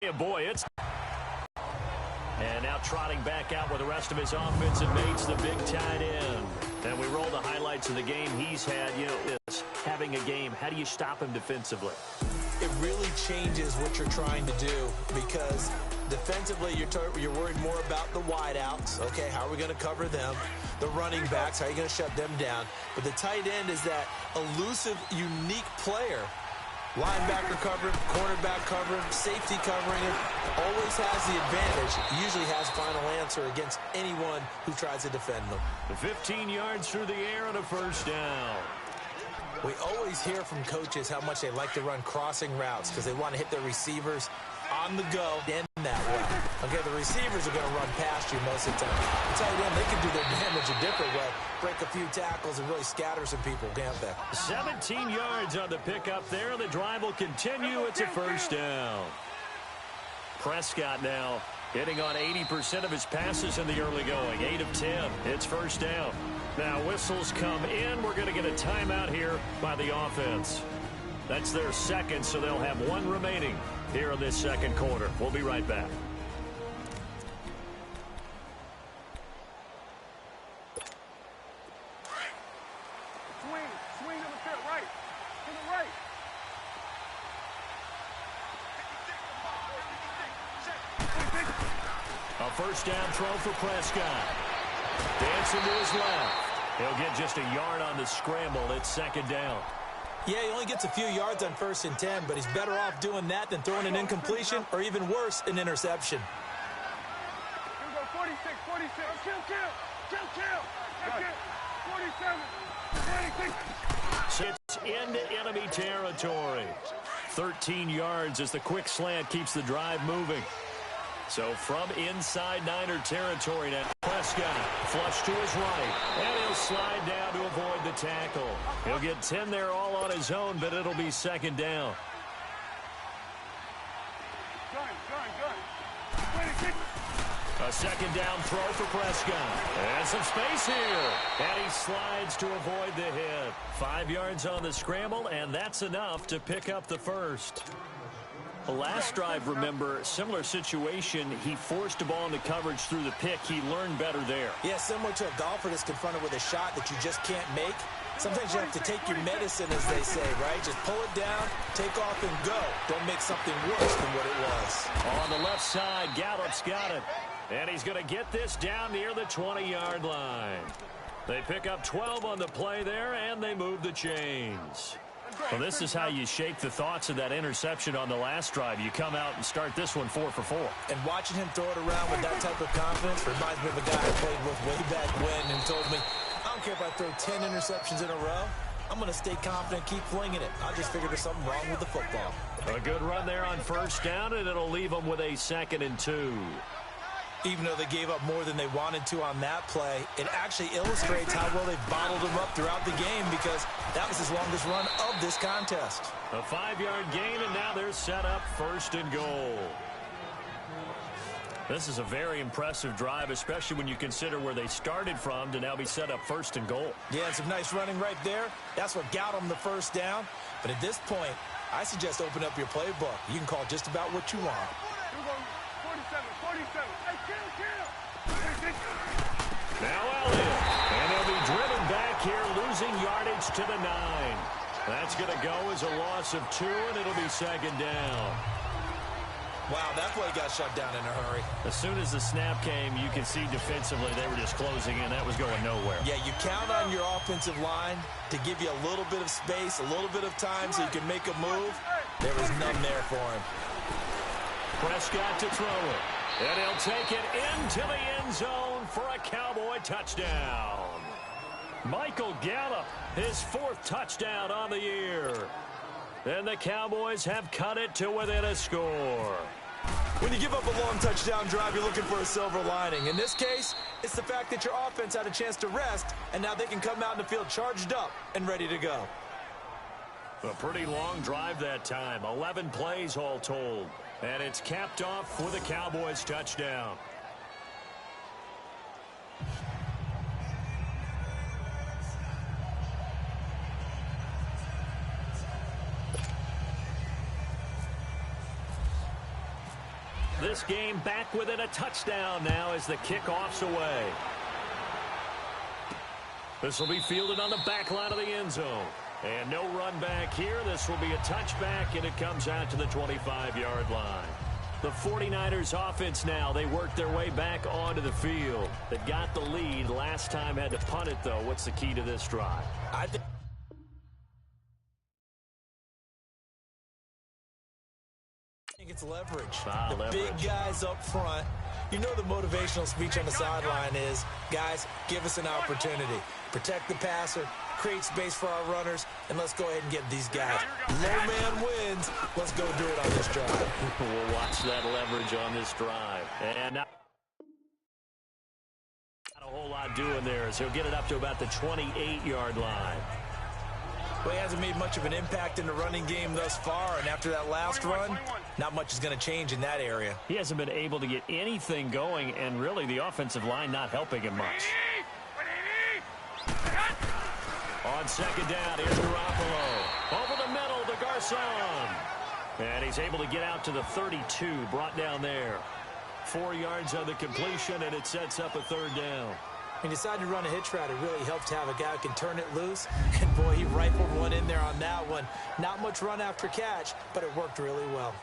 Yeah, boy, it's... And now trotting back out with the rest of his offensive mates, the big tight end. And we roll the highlights of the game he's had. You know, it's having a game. How do you stop him defensively? It really changes what you're trying to do because defensively you're worried more about the wideouts. Okay, how are we going to cover them? The running backs, how are you going to shut them down? But the tight end is that elusive, unique player. Linebacker covering, cornerback covering, safety covering it. Always has the advantage. Usually has final answer against anyone who tries to defend them. The 15 yards through the air and a first down. We always hear from coaches how much they like to run crossing routes because they want to hit their receivers on the go in that way. Okay, the receivers are going to run past you most of the time. The tight end, they can do their damage a different way. Break a few tackles and really scatter some people, can't they? 17 yards on the pickup there. The drive will continue. It's a first down. Prescott now hitting on 80% of his passes in the early going. 8 of 10. It's first down. Now whistles come in. We're going to get a timeout here by the offense. That's their second, so they'll have one remaining here in this second quarter. We'll be right back. Swing to the field, right. To the right. A first down throw for Prescott. Dancing to his left. He'll get just a yard on the scramble. It's second down. Yeah, he only gets a few yards on 1st and 10, but he's better off doing that than throwing an incompletion or even worse, an interception. Here we go, 46, 46. Kill. 47, 26. It's into enemy territory. 13 yards as the quick slant keeps the drive moving. So from inside Niner territory now, Prescott flush to his right, and he'll slide down to avoid the tackle. He'll get 10 there all on his own, but it'll be second down. A second down throw for Prescott. And some space here. And he slides to avoid the hit. 5 yards on the scramble, and that's enough to pick up the first. The last drive, remember, similar situation. He forced a ball into coverage through the pick. He learned better there. Yeah, similar to a golfer that's confronted with a shot that you just can't make. Sometimes you have to take your medicine, as they say, right? Just pull it down, take off, and go. Don't make something worse than what it was. On the left side, Gallup's got it. And he's going to get this down near the 20-yard line. They pick up 12 on the play there, and they move the chains. Well, this is how you shake the thoughts of that interception on the last drive. You come out and start this one 4 for 4. And watching him throw it around with that type of confidence reminds me of a guy I played with way back when and told me, I don't care if I throw 10 interceptions in a row. I'm going to stay confident, keep flinging it. I just figured there's something wrong with the football. A good run there on first down, and it'll leave them with a 2nd and 2. Even though they gave up more than they wanted to on that play, it actually illustrates how well they bottled him up throughout the game because that was his longest run of this contest. A 5-yard gain, and now they're set up 1st and goal. This is a very impressive drive, especially when you consider where they started from to now be set up 1st and goal. Yeah, and some nice running right there. That's what got them the first down. But at this point, I suggest open up your playbook. You can call just about what you want. 47. Now Elliott, and he'll be driven back here, losing yardage to the 9. That's going to go as a loss of 2, and it'll be second down. Wow, that play got shut down in a hurry. As soon as the snap came, you can see defensively they were just closing in. That was going nowhere. Yeah, you count on your offensive line to give you a little bit of space, a little bit of time so you can make a move. There was none there for him. Prescott to throw it. And he'll take it into the end zone for a Cowboy touchdown. Michael Gallup, his 4th touchdown on the year. And the Cowboys have cut it to within a score. When you give up a long touchdown drive, you're looking for a silver lining. In this case, it's the fact that your offense had a chance to rest, and now they can come out in the field charged up and ready to go. A pretty long drive that time, 11 plays all told. And it's capped off with a Cowboys touchdown. this game back within a touchdown now as the kickoff's away. This will be fielded on the back line of the end zone. And no run back here. This will be a touchback, and it comes out to the 25-yard line. The 49ers offense now, they work their way back onto the field. They got the lead. Last time had to punt it, though. What's the key to this drive? I think it's leverage. Leverage. Big guys up front. You know the motivational speech on the sideline is, guys, give us an opportunity. Protect the passer, create space for our runners, and let's go ahead and get these guys. Low man wins. Let's go do it on this drive. We'll watch that leverage on this drive. And not a whole lot doing there as he'll get it up to about the 28-yard line. Well, he hasn't made much of an impact in the running game thus far, and after that last run, not much is going to change in that area. He hasn't been able to get anything going, and really the offensive line not helping him much. On second down, here's Garoppolo. Over the middle to Garcon. And he's able to get out to the 32, brought down there. 4 yards on the completion, and it sets up a third down. He decided to run a hitch route. It really helped to have a guy who can turn it loose. And, boy, he rifled one in there on that one. Not much run after catch, but it worked really well.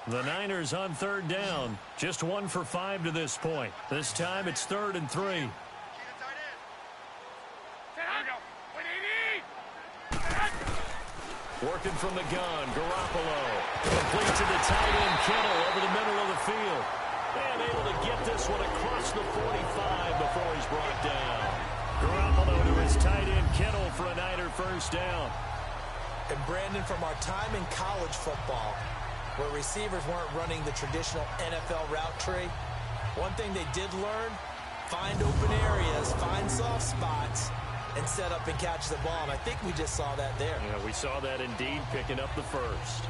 The Niners on third down. Just 1 for 5 to this point. This time it's 3rd and 3. Working from the gun, Garoppolo. Complete to the tight end, Kittle, over the middle of the field. And able to get this one across the 45 before he's brought down. Garoppolo to his tight end, Kittle, for a Niner first down. And, Brandon, from our time in college football, where receivers weren't running the traditional NFL route tree, one thing they did learn, find open areas, find soft spots, and set up and catch the ball. And I think we just saw that there. Yeah, we saw that indeed, picking up the first.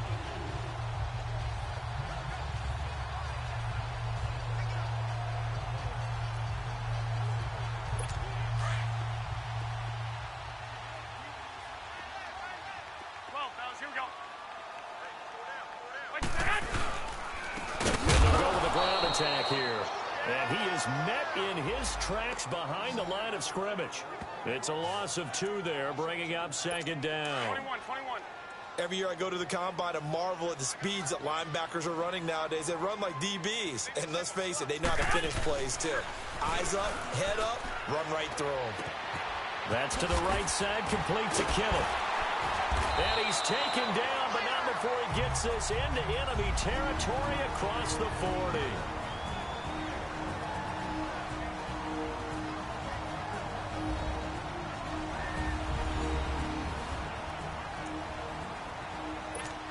Attack here, and he is met in his tracks behind the line of scrimmage. It's a loss of 2 there, bringing up second down. 21. Every year I go to the combine and marvel at the speeds that linebackers are running nowadays. They run like DBs, and let's face it, they know how to finish plays too. Eyes up, head up, run right through them. That's to the right side, complete to Kittle. And he's taken down, but not before he gets this into enemy territory across the 40.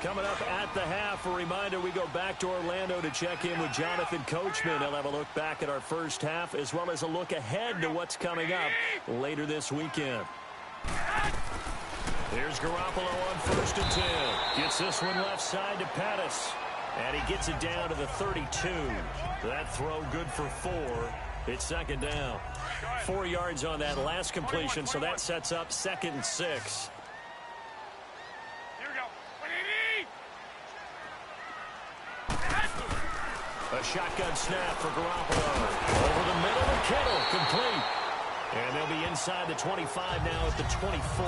Coming up at the half, a reminder, we go back to Orlando to check in with Jonathan Coachman. He'll have a look back at our first half as well as a look ahead to what's coming up later this weekend. Here's Garoppolo on 1st and 10. Gets this one left side to Pettis. And he gets it down to the 32. That throw good for 4. It's second down. 4 yards on that last completion, so that sets up 2nd and 6. A shotgun snap for Garoppolo. Over the middle of Kittle, complete. And they'll be inside the 25 now at the 24.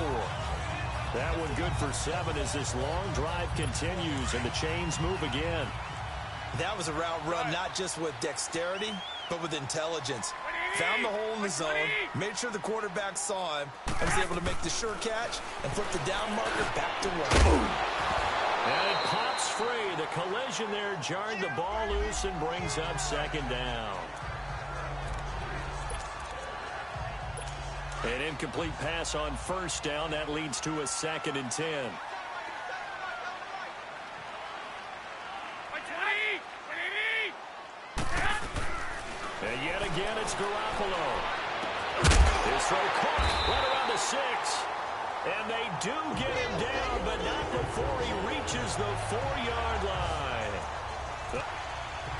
That one good for 7 as this long drive continues and the chains move again. That was a route run not just with dexterity, but with intelligence. Found the hole in the zone, made sure the quarterback saw him, and was able to make the sure catch and flip the down marker back to run. And it pops free. The collision there jarred the ball loose and brings up second down. An incomplete pass on first down. That leads to a 2nd and 10. And yet again, it's Garoppolo. His throw caught right around the 6. And they do get him down, but not before he reaches the 4-yard line.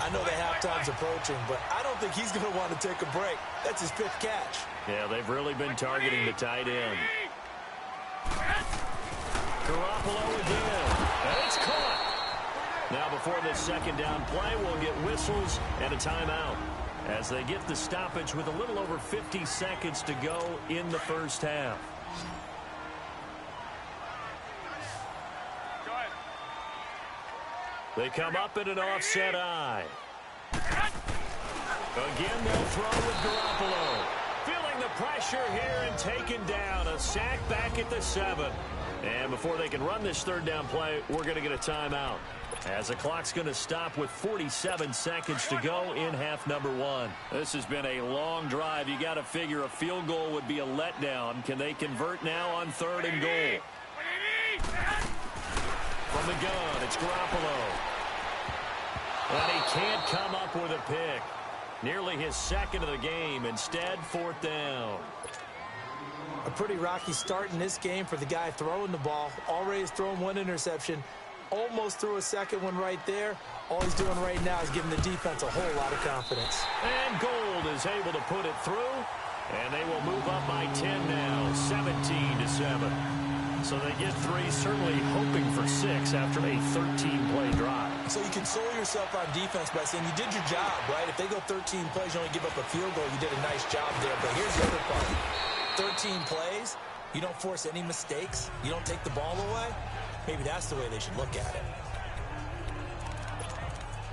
I know the halftime's approaching, but I don't think he's going to want to take a break. That's his 5th catch. Yeah, they've really been targeting the tight end. Garoppolo again. And it's caught. Now before this second down play, we'll get whistles and a timeout as they get the stoppage with a little over 50 seconds to go in the first half. They come up in an offset eye. Again, they'll throw with Garoppolo. Feeling the pressure here and taken down. A sack back at the 7. And before they can run this third down play, we're going to get a timeout, as the clock's going to stop with 47 seconds to go in half number 1. This has been a long drive. You got to figure a field goal would be a letdown. Can they convert now on 3rd and goal? From the gun, it's Garoppolo. And he can't come up with a pick. Nearly his 2nd of the game. Instead, 4th down. A pretty rocky start in this game for the guy throwing the ball. Already has thrown 1 interception. Almost threw a 2nd one right there. All he's doing right now is giving the defense a whole lot of confidence. And Gold is able to put it through. And they will move up by 10 now, 17-7. So they get 3, certainly hoping for 6 after a 13-play drive. So you console yourself on defense by saying you did your job, right? If they go 13 plays, you only give up a field goal, you did a nice job there. But here's the other part. 13 plays, you don't force any mistakes, you don't take the ball away. Maybe that's the way they should look at it.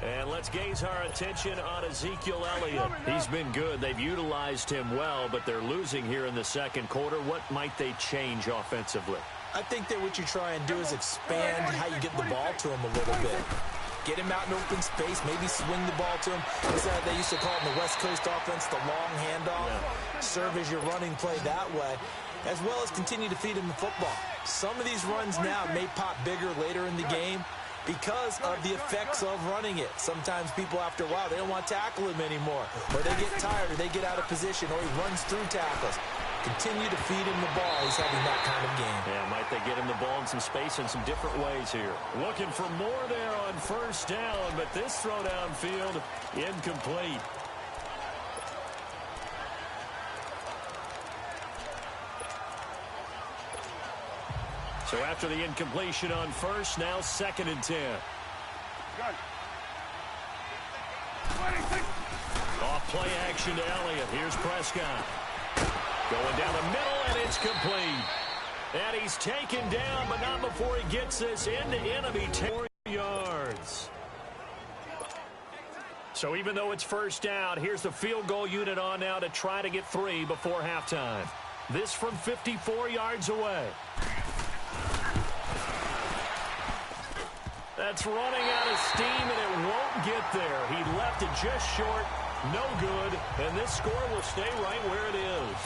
And let's gaze our attention on Ezekiel Elliott. He's been good. They've utilized him well, but they're losing here in the second quarter. What might they change offensively? I think that what you try and do is expand how you get the ball to him a little bit. Get him out in open space, maybe swing the ball to him. They used to call it in the West Coast offense the long handoff. Yeah. Serve as your running play that way, as well as continue to feed him the football. Some of these runs now may pop bigger later in the game because of the effects of running it. Sometimes people, after a while, they don't want to tackle him anymore, or they get tired, or they get out of position, or he runs through tackles. Continue to feed him the ball. He's having that kind of game. Yeah, might they get him the ball in some space in some different ways here. Looking for more there on 1st down, but this throw downfield incomplete. So after the incompletion on 1st, now 2nd and 10. Off play action to Elliott. Here's Prescott. Going down the middle, and it's complete. And he's taken down, but not before he gets this into enemy 10 yards. So even though it's 1st down, here's the field goal unit on now to try to get 3 before halftime. This from 54 yards away. That's running out of steam, and it won't get there. He left it just short. No good, and this score will stay right where it is.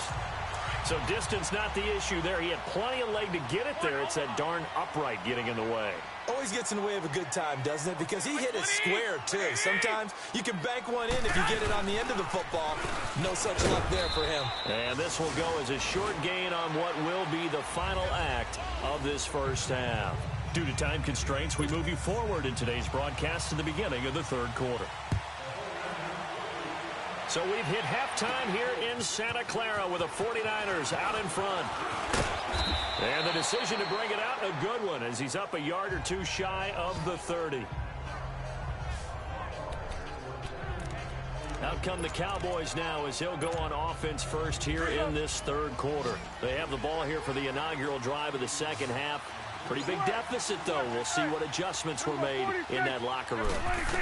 So distance not the issue there. He had plenty of leg to get it there. It's that darn upright getting in the way. Always gets in the way of a good time, doesn't it? Because he hit it square, too. Sometimes you can bank one in if you get it on the end of the football. No such luck there for him. And this will go as a short gain on what will be the final act of this first half. Due to time constraints, we move you forward in today's broadcast to the beginning of the 3rd quarter. So we've hit halftime here in Santa Clara with the 49ers out in front. And the decision to bring it out, a good one, as he's up a yard or 2 shy of the 30. Out come the Cowboys now as he'll go on offense first here in this 3rd quarter. They have the ball here for the inaugural drive of the second half. Pretty big deficit, though. We'll see what adjustments were made in that locker room.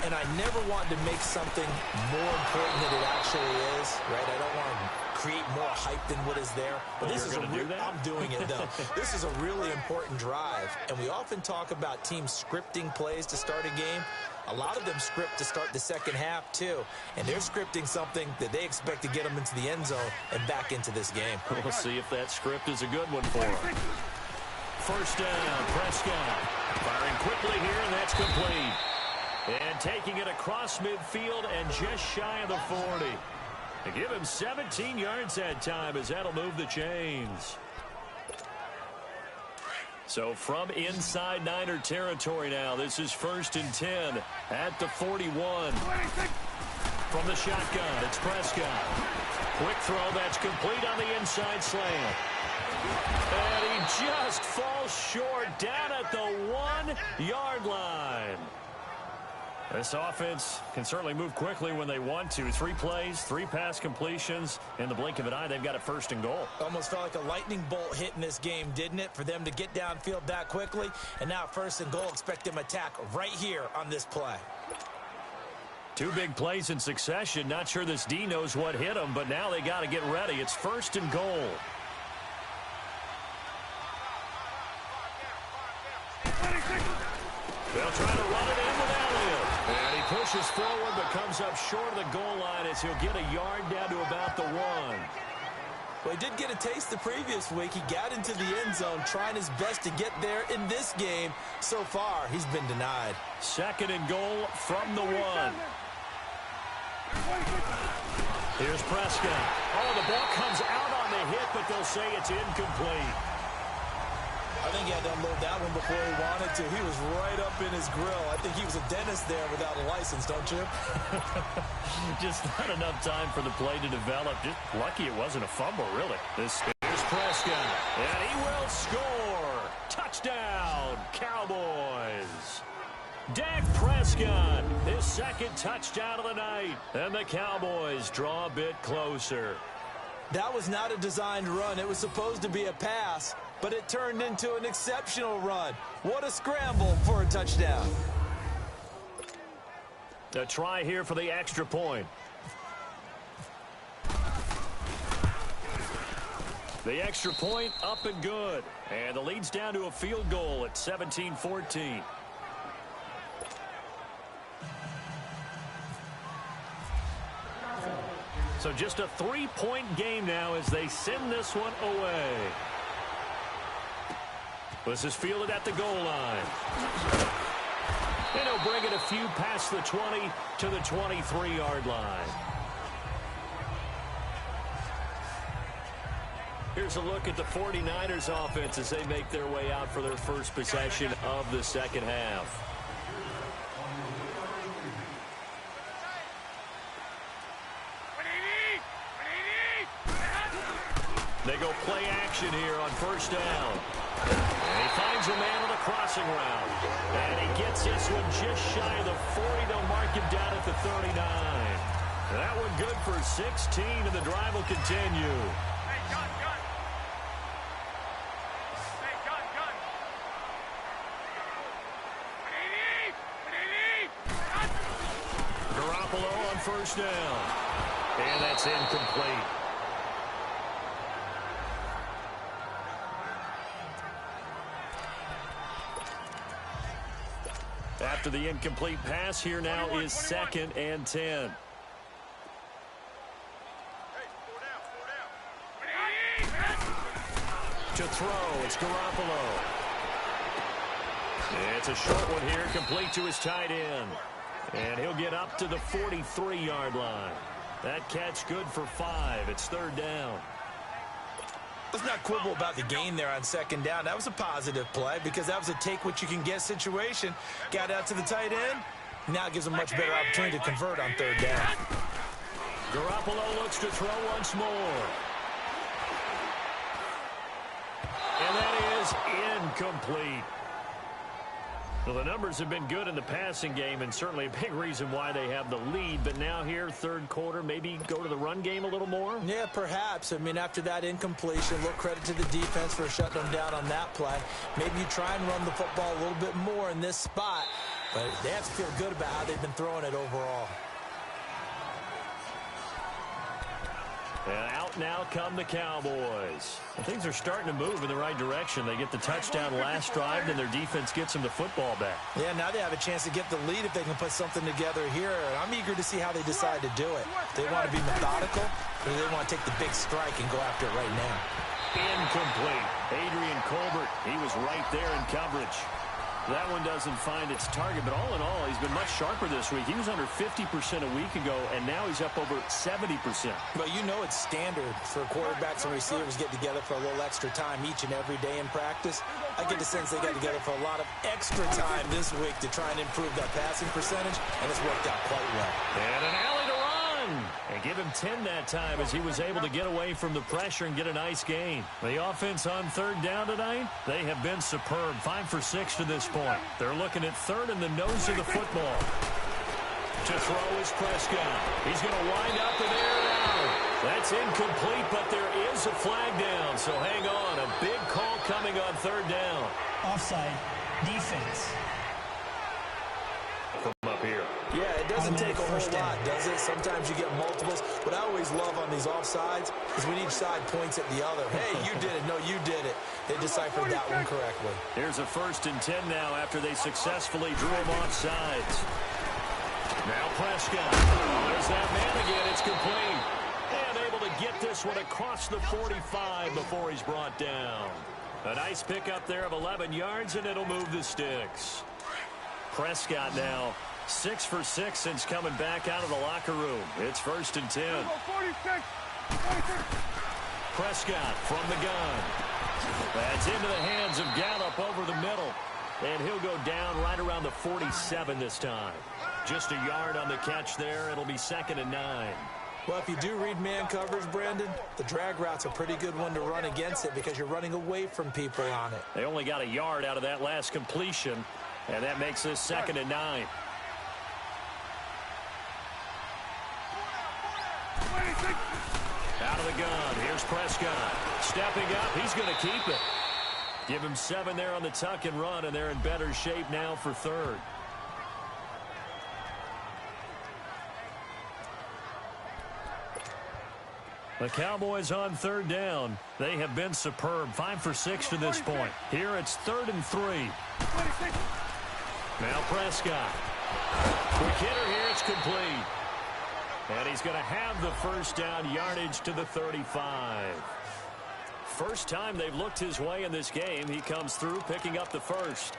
And I never want to make something more important than it actually is, right? I don't want to create more hype than what is there. But this is I'm doing it, though. This is a really important drive. And we often talk about teams scripting plays to start a game. A lot of them script to start the second half, too. And they're scripting something that they expect to get them into the end zone and back into this game. We'll see if that script is a good one for them. 1st down, Prescott. Firing quickly here, and that's complete. And taking it across midfield and just shy of the 40. To give him 17 yards that time, as that'll move the chains. So from inside Niner territory now, this is 1st and 10 at the 41. From the shotgun, it's Prescott. Quick throw that's complete on the inside slant. And he just falls short down at the 1-yard line. This offense can certainly move quickly when they want to. 3 plays, 3 pass completions. In the blink of an eye, they've got a 1st and goal. Almost felt like a lightning bolt hit in this game, didn't it? For them to get downfield that quickly. And now 1st and goal, expect them to attack right here on this play. 2 big plays in succession. Not sure this D knows what hit him, but now they got to get ready. It's 1st and goal. They'll try to run it in with Elliott. And he pushes forward but comes up short of the goal line as he'll get a yard down to about the 1. Well, he did get a taste the previous week. He got into the end zone trying his best to get there in this game. So far, he's been denied. 2nd and goal from the 1. Here's Prescott. Oh, the ball comes out on the hit, but they'll say it's incomplete. I think he had to unload that one before he wanted to. He was right up in his grill. I think he was a dentist there without a license, don't you? Just not enough time for the play to develop. Just lucky it wasn't a fumble, really. This is Prescott, and he will score. Touchdown, Cowboys. Dak Prescott, his 2nd touchdown of the night. And the Cowboys draw a bit closer. That was not a designed run. It was supposed to be a pass, but it turned into an exceptional run. What a scramble for a touchdown. A try here for the extra point. The extra point up and good. And the lead's down to a field goal at 17-14. So just a 3-point game now as they send this one away. This is fielded at the goal line. And he'll bring it a few past the 20 to the 23-yard line. Here's a look at the 49ers offense as they make their way out for their first possession of the second half. They go play action here on 1st down. And he finds a man on the crossing route. And he gets this one just shy of the 40. They'll mark him down at the 39. That one good for 16, and the drive will continue. Garoppolo on 1st down. And that's incomplete. After the incomplete pass, here now is 2nd and 10. To throw, it's Garoppolo. It's a short one here, complete to his tight end. And he'll get up to the 43-yard line. That catch good for 5. It's 3rd down. Let's not quibble about the gain there on 2nd down. That was a positive play because that was a take-what-you-can-get situation. Got out to the tight end. Now it gives him a much better opportunity to convert on 3rd down. Garoppolo looks to throw once more. And that is incomplete. Well, the numbers have been good in the passing game and certainly a big reason why they have the lead. But now here, 3rd quarter, maybe go to the run game a little more? Yeah, perhaps. I mean, after that incompletion, a little credit to the defense for shutting them down on that play. Maybe you try and run the football a little bit more in this spot. But they have to feel good about how they've been throwing it overall. And out now come the Cowboys. And things are starting to move in the right direction. They get the touchdown last drive, and their defense gets them the football back. Yeah, now they have a chance to get the lead if they can put something together here. And I'm eager to see how they decide to do it. They want to be methodical, or do they want to take the big strike and go after it right now? Incomplete. Adrian Colbert, he was right there in coverage. That one doesn't find its target, but all in all, he's been much sharper this week. He was under 50% a week ago, and now he's up over 70%. But you know it's standard for quarterbacks and receivers get together for a little extra time each and every day in practice. I get the sense they got together for a lot of extra time this week to try and improve that passing percentage, and it's worked out quite well. And an alley to run. And give him 10 that time as he was able to get away from the pressure and get a nice gain. The offense on third down tonight, they have been superb. 5 for 6 to this point. They're looking at third in the nose of the football. To throw is Prescott. He's going to wind up and air it out. That's incomplete, but there is a flag down. So hang on. A big call coming on third down. Offside. Defense. From up here. Yeah, it doesn't take a whole lot, does it? Sometimes you get multiples. What I always love on these offsides is when each side points at the other. Hey, you did it. No, you did it. They deciphered that one correctly. Here's a 1st and 10 now after they successfully drew him off sides. Now Prescott. Oh, there's that man again. It's complete. And able to get this one across the 45 before he's brought down. A nice pickup there of 11 yards, and it'll move the sticks. Prescott now 6 for 6 since coming back out of the locker room. It's 1st and 10. 46. Prescott from the gun. That's into the hands of Gallup over the middle. And he'll go down right around the 47 this time. Just a yard on the catch there. It'll be 2nd and 9. Well, if you do read man coverage, Brandon, the drag route's a pretty good one to run against it because you're running away from people on it. They only got a yard out of that last completion, and that makes this 2nd and 9. Out of the gun. Here's Prescott. Stepping up. He's going to keep it. Give him 7 there on the tuck and run, and they're in better shape now for third. The Cowboys on third down. They have been superb. 5 for 6 to this point. Here it's 3rd and 3. Now Prescott. Quick hitter here. It's complete. And he's going to have the 1st down, yardage to the 35. First time they've looked his way in this game. He comes through picking up the 1st.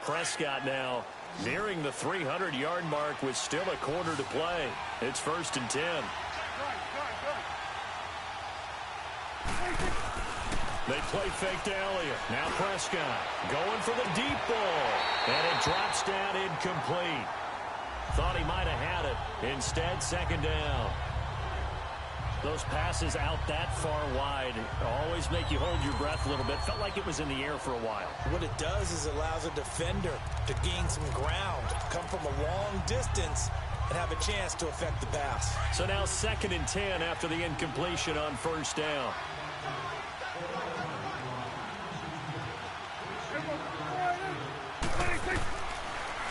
Prescott now nearing the 300-yard mark with still a quarter to play. It's 1st and 10. They play fake to Elliott. Now Prescott going for the deep ball. And it drops down incomplete. Thought he might have had it. Instead, 2nd down. Those passes out that far wide always make you hold your breath a little bit. Felt like it was in the air for a while. What it does is it allows a defender to gain some ground, come from a long distance, and have a chance to affect the pass. So now 2nd and 10 after the incompletion on 1st down.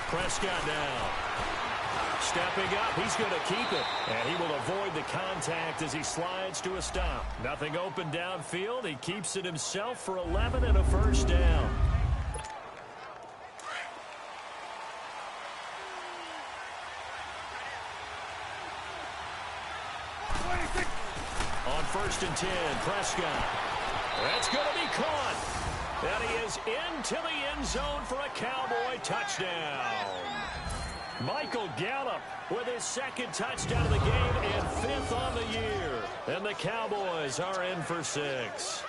Prescott now. Stepping up, he's going to keep it. And he will avoid the contact as he slides to a stop. Nothing open downfield. He keeps it himself for 11 and a 1st down. On 1st and 10, Prescott. That's going to be caught. And he is into the end zone for a Cowboy touchdown. Michael Gallup with his 2nd touchdown of the game and 5th on the year. And the Cowboys are in for 6.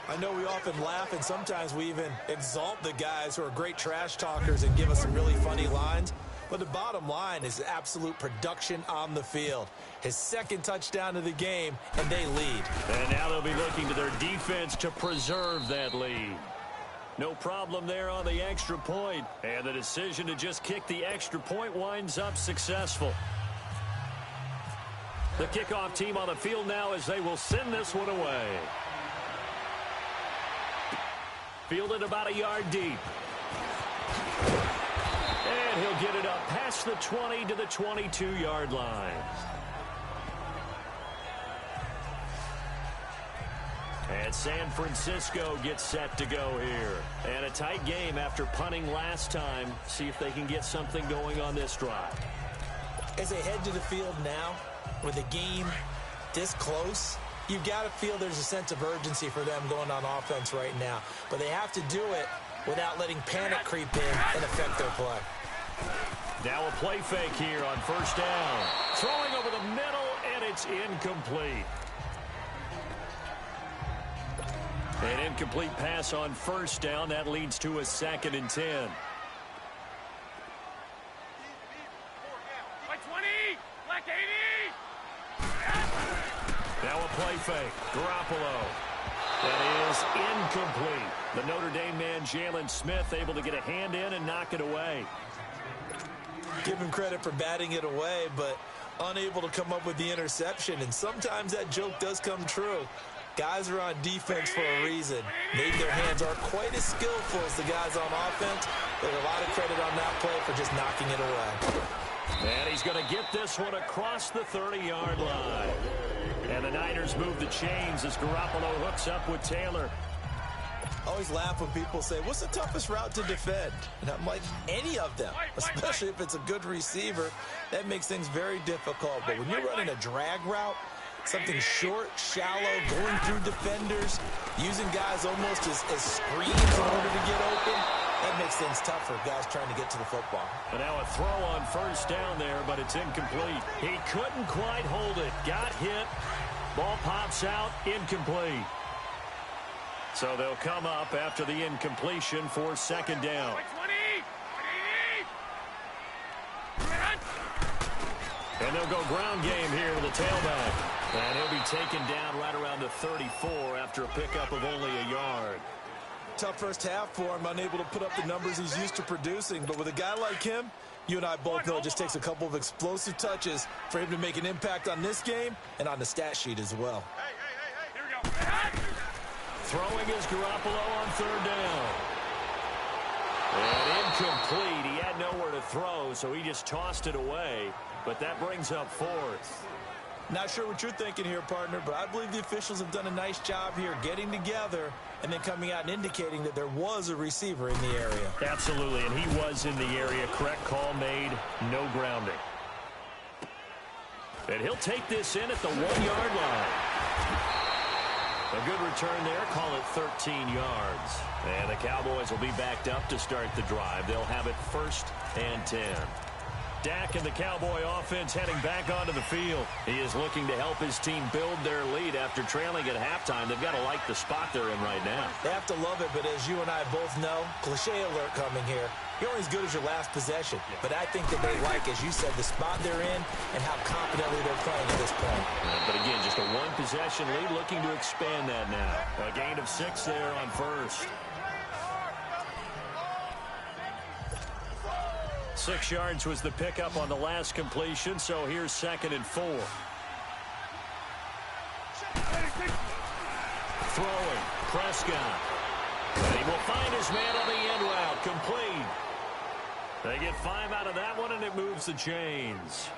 I know we often laugh and sometimes we even exalt the guys who are great trash talkers and give us some really funny lines. But the bottom line is absolute production on the field. His 2nd touchdown of the game, and they lead. And now they'll be looking to their defense to preserve that lead. No problem there on the extra point. And the decision to just kick the extra point winds up successful. The kickoff team on the field now as they will send this one away. Fielded about a yard deep. And he'll get it up past the 20 to the 22-yard line. And San Francisco gets set to go here. And a tight game after punting last time. See if they can get something going on this drive. As they head to the field now, with the game this close, You've got to feel there's a sense of urgency for them going on offense right now. But they have to do it without letting panic creep in and affect their play. Now a play fake here on first down. Throwing over the middle, and it's incomplete. An incomplete pass on first down. That leads to a 2nd and 10. Like 20, like 80. Now a play fake. Garoppolo. That is incomplete. The Notre Dame man, Jalen Smith, able to get a hand in and knock it away. Give him credit for batting it away, but unable to come up with the interception. And sometimes that joke does come true. Guys are on defense for a reason. Maybe their hands aren't quite as skillful as the guys on offense, but a lot of credit on that play for just knocking it away. And he's going to get this one across the 30-yard line. And the Niners move the chains as Garoppolo hooks up with Taylor. I always laugh when people say, what's the toughest route to defend? And I'm like, any of them, especially if it's a good receiver. That makes things very difficult. But when you're running a drag route, something short, shallow, going through defenders, using guys almost as screens in order to get open, that makes things tough for guys trying to get to the football. And now a throw on first down there, but it's incomplete. He couldn't quite hold it. Got hit. Ball pops out. Incomplete. So they'll come up after the incompletion for 2nd down. Like 20, 80. And they'll go ground game here with the tailback. And he'll be taken down right around the 34 after a pickup of only a yard. Tough first half for him, unable to put up the numbers he's used to producing. But with a guy like him, you and I both know it just takes a couple of explosive touches for him to make an impact on this game and on the stat sheet as well. Here we go. Throwing is Garoppolo on 3rd down. And incomplete. He had nowhere to throw, so he just tossed it away. But that brings up 4th. Not sure what you're thinking here, partner, but I believe the officials have done a nice job here getting together and then coming out and indicating that there was a receiver in the area. Absolutely, and he was in the area. Correct call made. No grounding. And he'll take this in at the 1-yard line. A good return there. Call it 13 yards. And the Cowboys will be backed up to start the drive. They'll have it 1st and 10. Dak and the Cowboy offense heading back onto the field. He is looking to help his team build their lead after trailing at halftime. They've got to like the spot they're in right now. They have to love it, but as you and I both know, cliche alert coming here. You're only as good as your last possession. But I think that they like, as you said, the spot they're in and how confidently they're playing at this point. But again, just a 1-possession lead, looking to expand that now. A gain of 6 there on 1st. 6 yards was the pickup on the last completion, so here's 2nd and 4. Throwing, Prescott. And he will find his man on the end route, complete. They get 5 out of that one, and it moves the chains.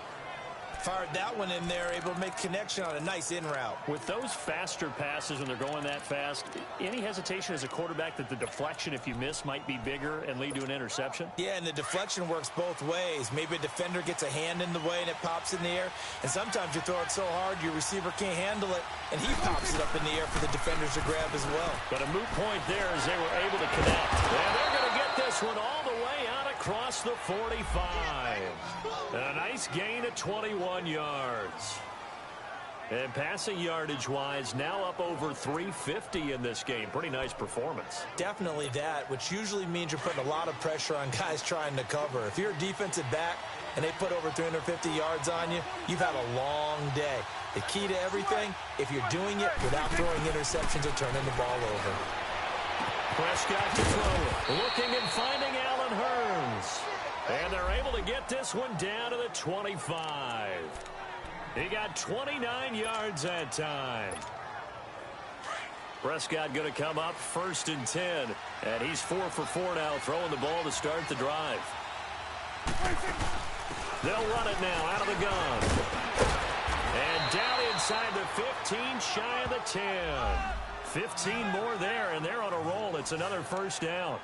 Fired that one in there, able to make connection on a nice in route. With those faster passes when they're going that fast, any hesitation as a quarterback that the deflection, if you miss, might be bigger and lead to an interception? Yeah, and the deflection works both ways. Maybe a defender gets a hand in the way and it pops in the air. And sometimes you throw it so hard your receiver can't handle it, and he pops it up in the air for the defenders to grab as well. But a moot point there as they were able to connect. And they're going to get this one all the way out across the 45. A nice gain of 21 yards. And passing yardage-wise, now up over 350 in this game. Pretty nice performance. Definitely that, which usually means you're putting a lot of pressure on guys trying to cover. If you're a defensive back and they put over 350 yards on you, you've had a long day. The key to everything, if you're doing it without throwing interceptions or turning the ball over. Prescott to throw it. Looking and finding Allen Hurns. And they're able to get this one down to the 25. He got 29 yards that time. Prescott going to come up 1st and 10. And he's 4 for 4 now, throwing the ball to start the drive. They'll run it now out of the gun. And down inside the 15, shy of the 10. 15 more there, and they're on a roll. It's another 1st down.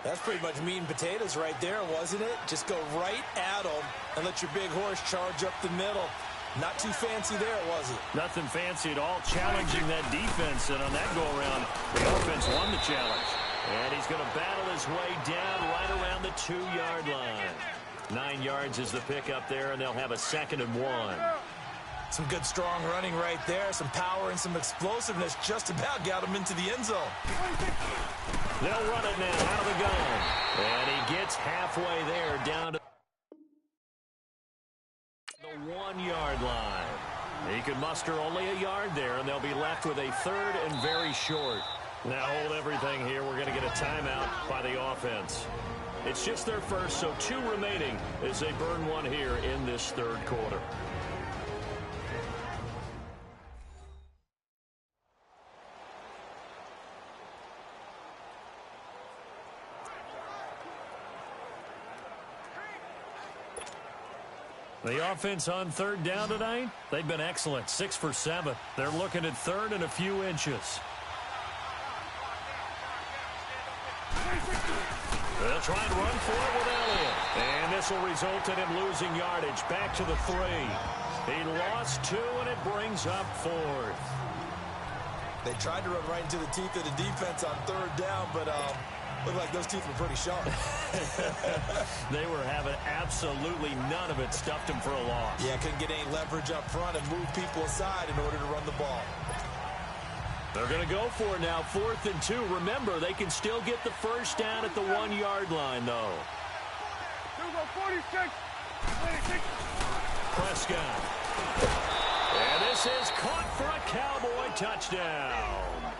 That's pretty much meat and potatoes right there, wasn't it? Just go right at them and let your big horse charge up the middle. Not too fancy there, was it? Nothing fancy at all, challenging that defense. And on that go-around, the offense won the challenge. And he's going to battle his way down right around the 2-yard line. 9 yards is the pickup there, and they'll have a 2nd and 1. Some good, strong running right there. Some power and some explosiveness just about got him into the end zone. They'll run it now out of the gun. And he gets halfway there down to the 1-yard line. He could muster only a yard there, and they'll be left with a 3rd and very short. Now hold everything here. We're going to get a timeout by the offense. It's just their first, so 2 remaining as they burn one here in this 3rd quarter. The offense on 3rd down tonight, they've been excellent, 6 for 7. They're looking at 3rd and a few inches. They'll try and run for it with Elliott. And this will result in him losing yardage. Back to the 3. He lost 2, and it brings up 4th. They tried to run right into the teeth of the defense on 3rd down, but looked like those teeth were pretty sharp. They were having absolutely none of it. Stuffed him for a loss. Yeah, couldn't get any leverage up front and move people aside in order to run the ball. They're going to go for it now, 4th and 2. Remember, they can still get the first down at the 1-yard line, though. 46. Prescott. And this is caught for a Cowboy touchdown.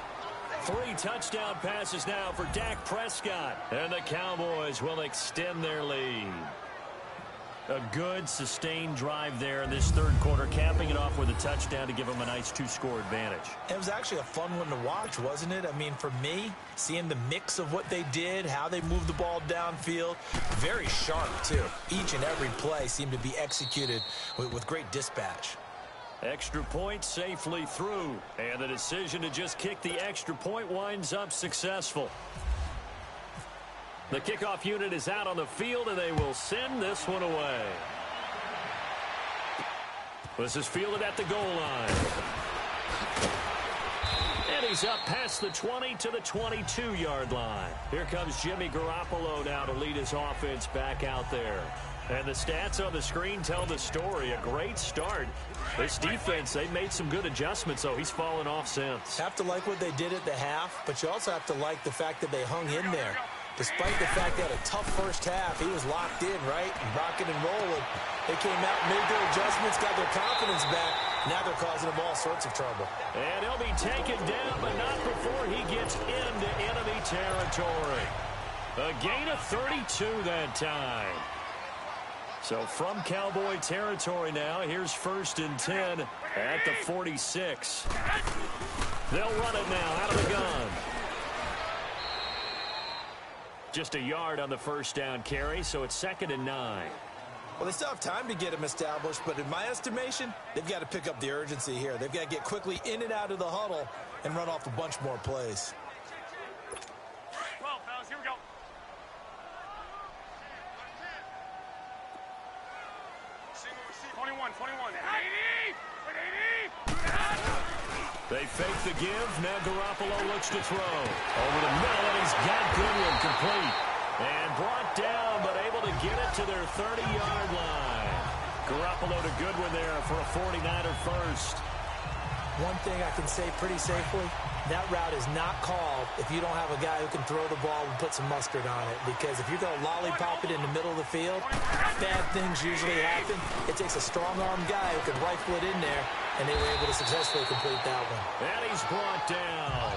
3 touchdown passes now for Dak Prescott. And the Cowboys will extend their lead. A good, sustained drive there in this 3rd quarter, capping it off with a touchdown to give them a nice 2-score advantage. It was actually a fun one to watch, wasn't it? I mean, for me, seeing the mix of what they did, how they moved the ball downfield, very sharp, too. Each and every play seemed to be executed with great dispatch. Extra point safely through, and the decision to just kick the extra point winds up successful. The kickoff unit is out on the field, and they will send this one away. This is fielded at the goal line. And he's up past the 20 to the 22-yard line. Here comes Jimmy Garoppolo now to lead his offense back out there. And the stats on the screen tell the story. A great start. This defense, they made some good adjustments, so he's fallen off since. Have to like what they did at the half, but you also have to like the fact that they hung in there. Despite the fact they had a tough first half, he was locked in, right? Rocking and rolling. They came out, made their adjustments, got their confidence back. Now they're causing them all sorts of trouble. And he'll be taken down, but not before he gets into enemy territory. A gain of 32 that time. So from Cowboy territory now, here's 1st and 10 at the 46. They'll run it now out of the gun. Just a yard on the first down carry, so it's 2nd and 9. Well, they still have time to get him established, but in my estimation, they've got to pick up the urgency here. They've got to get quickly in and out of the huddle and run off a bunch more plays. 12, fellas, here we go. Single receive, 21. 80! They fake the give. Now Garoppolo looks to throw. Over the middle, and he's got Goodwin complete. And brought down, but able to get it to their 30-yard line. Garoppolo to Goodwin there for a 49er first. One thing I can say pretty safely, that route is not called if you don't have a guy who can throw the ball and put some mustard on it. Because if you're going to lollipop it in the middle of the field, bad things usually happen. It takes a strong-armed guy who can rifle it in there, and they were able to successfully complete that one. And he's brought down.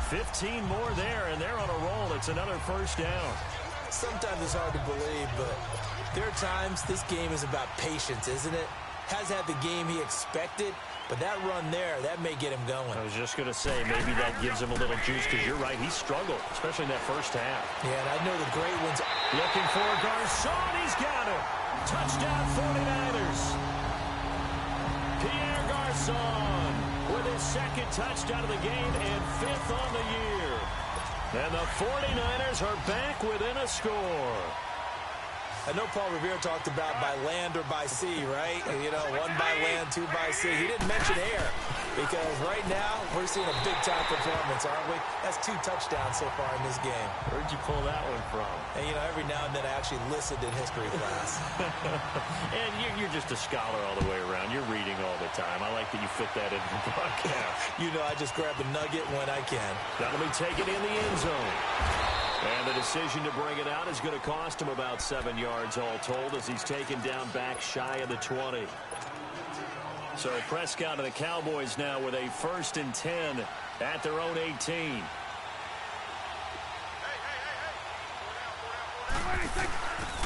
15 more there, and they're on a roll. It's another first down. Sometimes it's hard to believe, but there are times this game is about patience, isn't it? Has had the game he expected, but that run there, that may get him going. I was just going to say, maybe that gives him a little juice, because you're right, he struggled, especially in that first half. Yeah, and I know the great ones. Looking for Garcon, he's got it. Touchdown 49ers. Pierre Garcon with his 2nd touchdown of the game and 5th on the year. And the 49ers are back within a score. I know Paul Revere talked about by land or by sea, right? You know, one by land, two by sea. He didn't mention air because right now we're seeing a big-time performance, aren't we? That's 2 touchdowns so far in this game. Where'd you pull that one from? And, you know, every now and then I actually listened in history class. And you're just a scholar all the way around. You're reading all the time. I like that you fit that into the broadcast. You know, I just grab a nugget when I can. That'll be taken in the end zone. And the decision to bring it out is going to cost him about 7 yards all told as he's taken down back shy of the 20. So Prescott and the Cowboys now with a 1st and 10 at their own 18.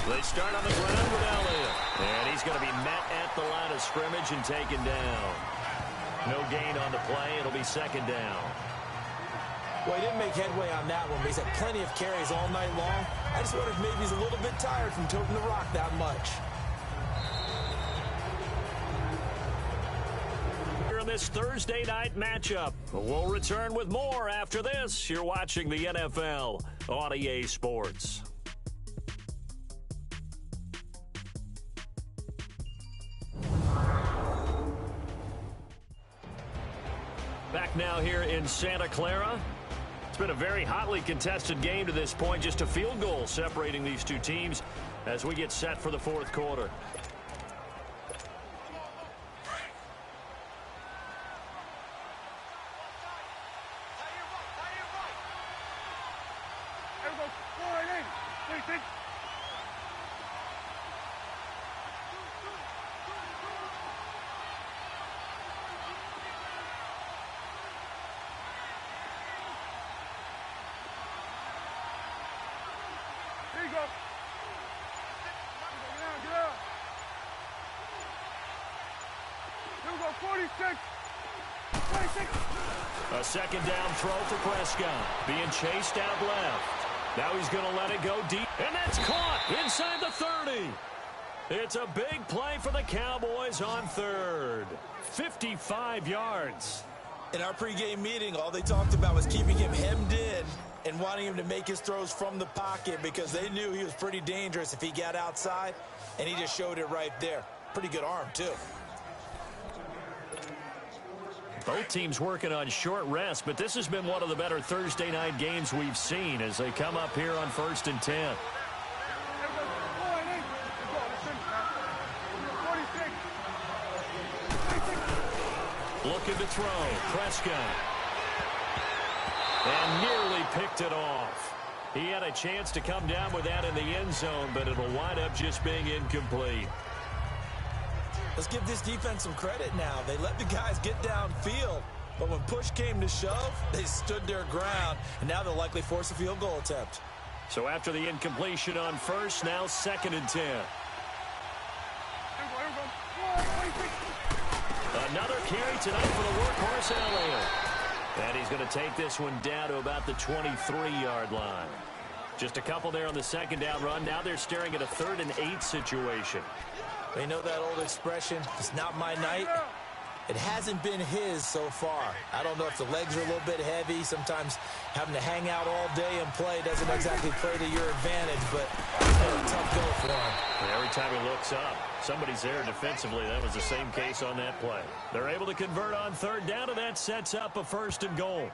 They start on the ground with Elliott. And he's going to be met at the line of scrimmage and taken down. No gain on the play. It'll be 2nd down. Well, he didn't make headway on that one, but he's had plenty of carries all night long. I just wonder if maybe he's a little bit tired from toting the rock that much. Here in this Thursday night matchup, we'll return with more after this. You're watching the NFL on EA Sports. Back now here in Santa Clara. It's been a very hotly contested game to this point. Just a field goal separating these two teams as we get set for the 4th quarter. Here you go. Get out. Here we go, 46. 26. A 2nd down throw for Prescott. Being chased out left. Now he's going to let it go deep. And that's caught inside the 30. It's a big play for the Cowboys on 3rd. 55 yards. In our pregame meeting, all they talked about was keeping him hemmed in and wanting him to make his throws from the pocket because they knew he was pretty dangerous if he got outside, and he just showed it right there. Pretty good arm, too. Both teams working on short rest, but this has been one of the better Thursday night games we've seen as they come up here on 1st and 10. Looking to throw. Prescott. And nearly picked it off. He had a chance to come down with that in the end zone, but it'll wind up just being incomplete. Let's give this defense some credit now. They let the guys get downfield, but when push came to shove, they stood their ground, and now they'll likely force a field goal attempt. So after the incompletion on 1st, now 2nd and 10. Another carry tonight for the workhorse Elliott. And he's going to take this one down to about the 23-yard line. Just a couple there on the 2nd down run. Now they're staring at a 3rd and 8 situation. They know that old expression, it's not my night. It hasn't been his so far. I don't know if the legs are a little bit heavy. Sometimes having to hang out all day and play doesn't exactly play to your advantage, but a tough go for him. And every time he looks up, somebody's there defensively. That was the same case on that play. They're able to convert on 3rd down, and that sets up a 1st and goal.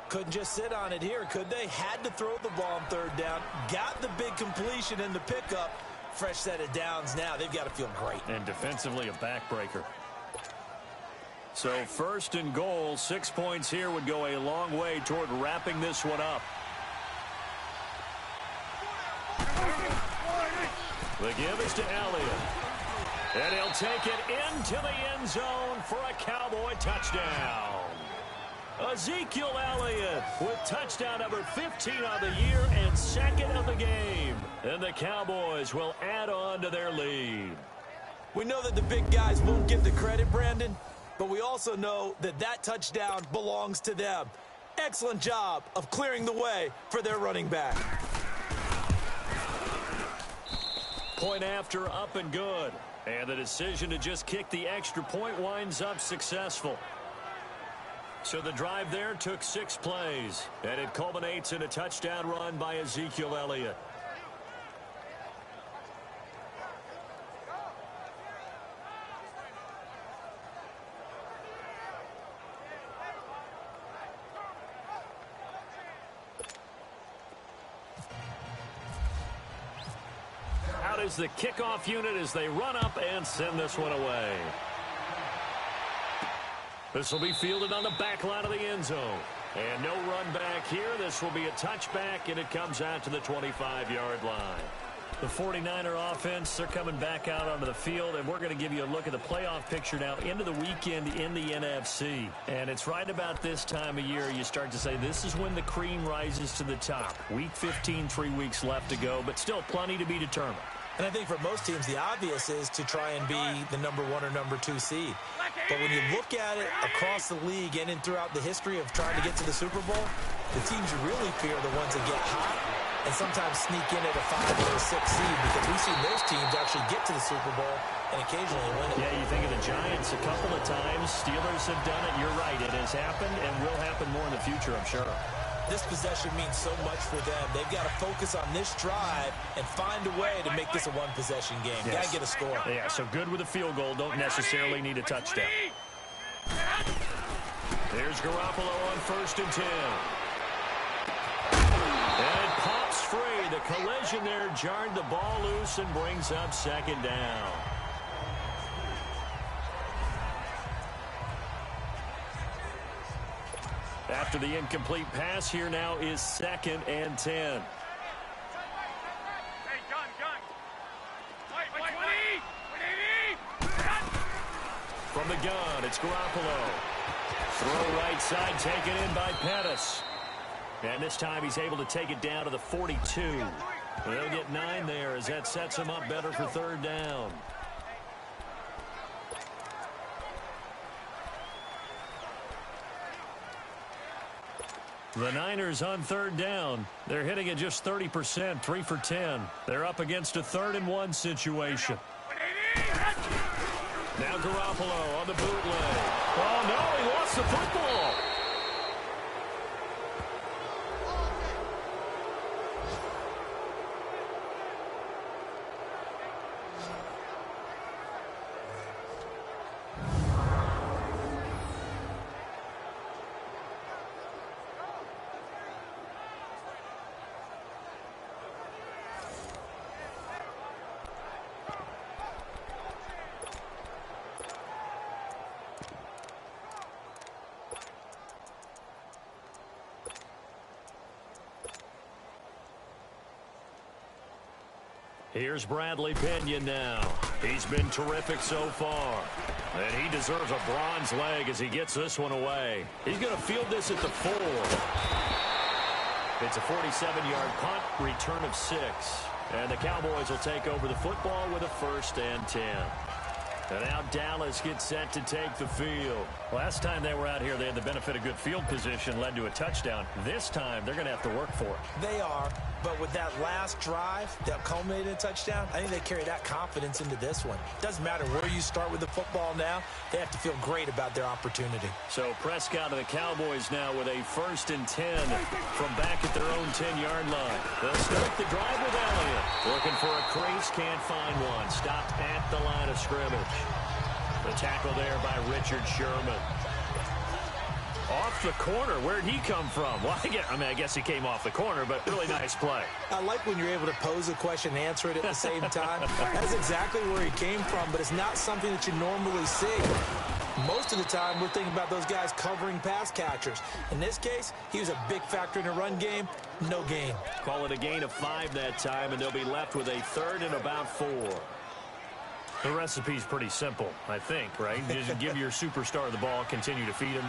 Couldn't just sit on it here, could they? Had to throw the ball on 3rd down. Got the big completion in the pickup. Fresh set of downs now. They've got to feel great. And defensively, a backbreaker. So 1st and goal, 6 points here would go a long way toward wrapping this one up. The give is to Elliott. And he'll take it into the end zone for a Cowboy touchdown. Ezekiel Elliott with touchdown number 15 on the year and 2nd of the game. And the Cowboys will add on to their lead. We know that the big guys won't get the credit, Brandon, but we also know that that touchdown belongs to them. Excellent job of clearing the way for their running back. Point after, up and good. And the decision to just kick the extra point winds up successful. So the drive there took 6 plays, and it culminates in a touchdown run by Ezekiel Elliott. out is the kickoff unit as they run up and send this one away. This will be fielded on the back line of the end zone. And no run back here. This will be a touchback, and it comes out to the 25-yard line. The 49er offense, they're coming back out onto the field, and we're going to give you a look at the playoff picture now into the weekend in the NFC. And it's right about this time of year you start to say this is when the cream rises to the top. Week 15, 3 weeks left to go, but still plenty to be determined. And I think for most teams, the obvious is to try and be the number 1 or number 2 seed. But when you look at it across the league and throughout the history of trying to get to the Super Bowl, the teams you really fear are the ones that get hot and sometimes sneak in at a 5 or a 6 seed, because we've seen those teams actually get to the Super Bowl and occasionally win it. Yeah, you think of the Giants a couple of times. Steelers have done it. You're right. It has happened and will happen more in the future, I'm sure. This possession means so much for them. They've got to focus on this drive and find a way to make this a one-possession game. Yes. Got to get a score. Yeah, so good with a field goal. Don't necessarily need a touchdown. There's Garoppolo on 1st and 10. And it pops free. The collision there jarred the ball loose and brings up 2nd down. After the incomplete pass, here now is 2nd and 10. Hey, gun. Wait. From the gun, it's Garoppolo. Throw right side, taken in by Pettis. And this time he's able to take it down to the 42. They'll get 9 there as that sets him up better for 3rd down. The Niners on 3rd down. They're hitting at just 30%, 3 for 10. They're up against a 3rd and 1 situation. Now Garoppolo on the bootleg. Oh, no, he lost the football. Here's Bradley Pinion now. He's been terrific so far. And he deserves a bronze leg as he gets this one away. He's going to field this at the 4. It's a 47-yard punt, return of 6. And the Cowboys will take over the football with a 1st and 10. And now Dallas gets set to take the field. Last time they were out here, they had the benefit of good field position, led to a touchdown. This time, they're going to have to work for it. They are, but with that last drive that culminated in a touchdown, I think they carry that confidence into this one. Doesn't matter where you start with the football now, they have to feel great about their opportunity. So Prescott and the Cowboys now with a 1st and 10 from back at their own 10-yard line. They'll start the drive with Elliott. Looking for a crease, can't find one. Stopped at the line of scrimmage. The tackle there by Richard Sherman. Off the corner. Where'd he come from? Well, I guess he came off the corner, but really nice play. I like when you're able to pose a question and answer it at the same time. That's exactly where he came from, but it's not something that you normally see. Most of the time, we're thinking about those guys covering pass catchers. In this case, he was a big factor in the run game. No gain. Call it a gain of 5 that time, and they'll be left with a 3rd and about 4. The recipe's pretty simple, I think, right? Just give your superstar the ball, continue to feed him.